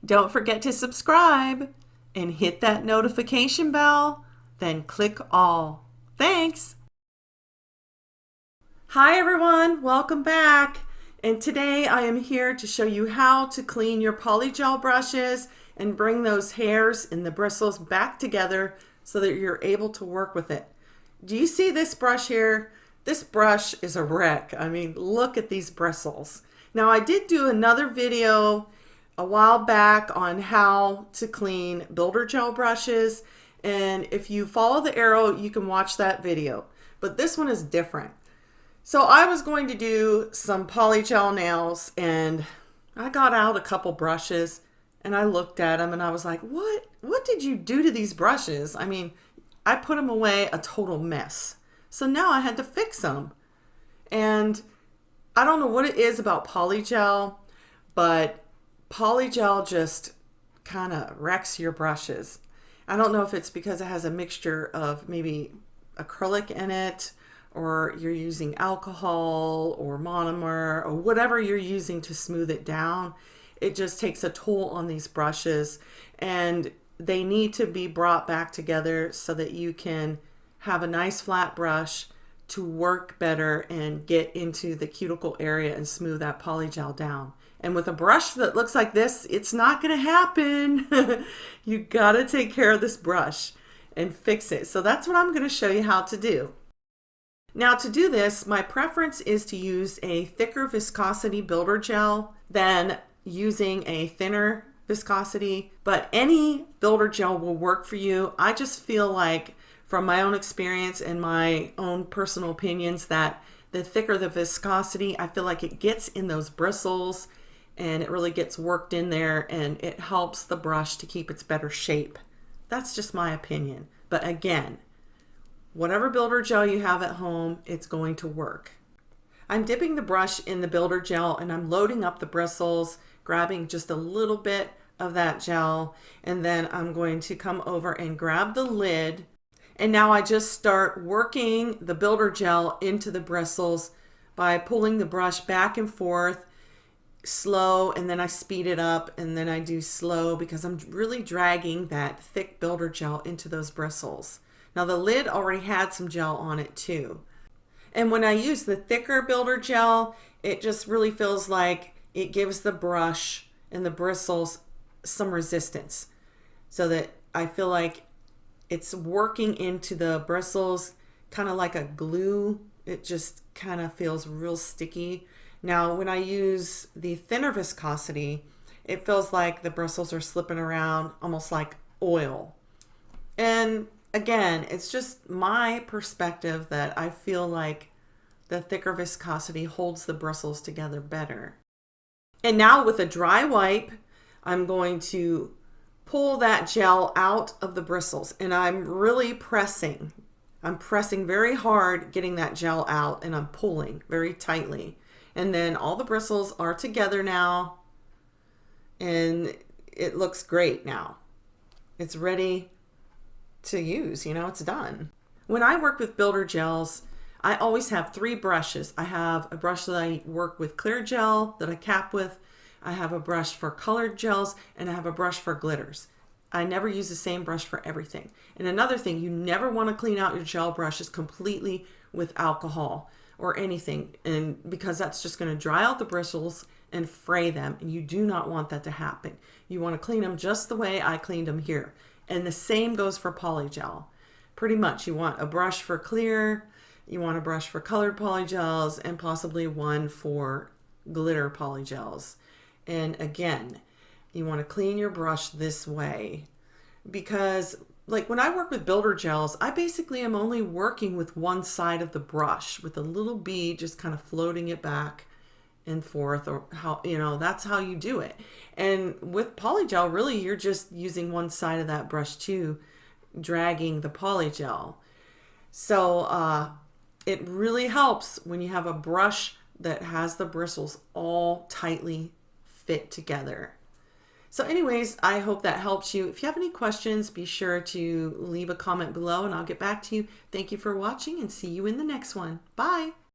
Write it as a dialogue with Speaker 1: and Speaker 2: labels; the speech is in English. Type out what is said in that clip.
Speaker 1: Don't forget to subscribe and hit that notification bell, then click all. Thanks! Hi everyone, welcome back. And today I am here to show you how to clean your polygel brushes and bring those hairs and the bristles back together so that you're able to work with it. Do you see this brush here? This brush is a wreck. I mean, look at these bristles. Now I did do another video a while back on how to clean builder gel brushes, and if you follow the arrow you can watch that video, but this one is different. So I was going to do some polygel nails and I got out a couple brushes and I looked at them and I was like, what did you do to these brushes? I mean, I put them away a total mess. So now I had to fix them. And I don't know what it is about polygel, but polygel just kind of wrecks your brushes. I don't know if it's because it has a mixture of maybe acrylic in it, or you're using alcohol or monomer or whatever you're using to smooth it down. It just takes a toll on these brushes, and they need to be brought back together so that you can have a nice flat brush to work better and get into the cuticle area and smooth that polygel down. And with a brush that looks like this, it's not going to happen. You got to take care of this brush and fix it. So that's what I'm going to show you how to do. Now to do this, my preference is to use a thicker viscosity builder gel than using a thinner viscosity, but any builder gel will work for you. I just feel like from my own experience and my own personal opinions that the thicker the viscosity, I feel like it gets in those bristles and it really gets worked in there and it helps the brush to keep its better shape. That's just my opinion. But again, whatever builder gel you have at home, it's going to work. I'm dipping the brush in the builder gel and I'm loading up the bristles, grabbing just a little bit of that gel, and then I'm going to come over and grab the lid. And now I just start working the builder gel into the bristles by pulling the brush back and forth, slow, and then I speed it up, and then I do slow because I'm really dragging that thick builder gel into those bristles. Now the lid already had some gel on it too. And when I use the thicker builder gel, it just really feels like it gives the brush and the bristles some resistance so that I feel like it's working into the bristles kind of like a glue. It just kind of feels real sticky. Now when I use the thinner viscosity, it feels like the bristles are slipping around almost like oil. And again, it's just my perspective that I feel like the thicker viscosity holds the bristles together better. And now with a dry wipe, I'm going to pull that gel out of the bristles, and I'm really pressing. I'm pressing very hard getting that gel out, and I'm pulling very tightly. And then all the bristles are together now, and it looks great now. It's ready to use, you know, it's done. When I work with builder gels, I always have 3 brushes. I have a brush that I work with clear gel that I cap with. I have a brush for colored gels, and I have a brush for glitters. I never use the same brush for everything. And another thing, you never want to clean out your gel brushes completely with alcohol or anything, and because that's just going to dry out the bristles and fray them, and you do not want that to happen. You want to clean them just the way I cleaned them here. And the same goes for polygel. Pretty much you want a brush for clear, you want a brush for colored polygels, and possibly one for glitter polygels. And again, you want to clean your brush this way, because like when I work with builder gels, I basically am only working with one side of the brush with a little bead, just kind of floating it back and forth, or how, you know, that's how you do it. And with polygel, really you're just using one side of that brush too, dragging the polygel. So it really helps when you have a brush that has the bristles all tightly fit together. So anyways, I hope that helps you. If you have any questions, be sure to leave a comment below and I'll get back to you. Thank you for watching and see you in the next one. Bye.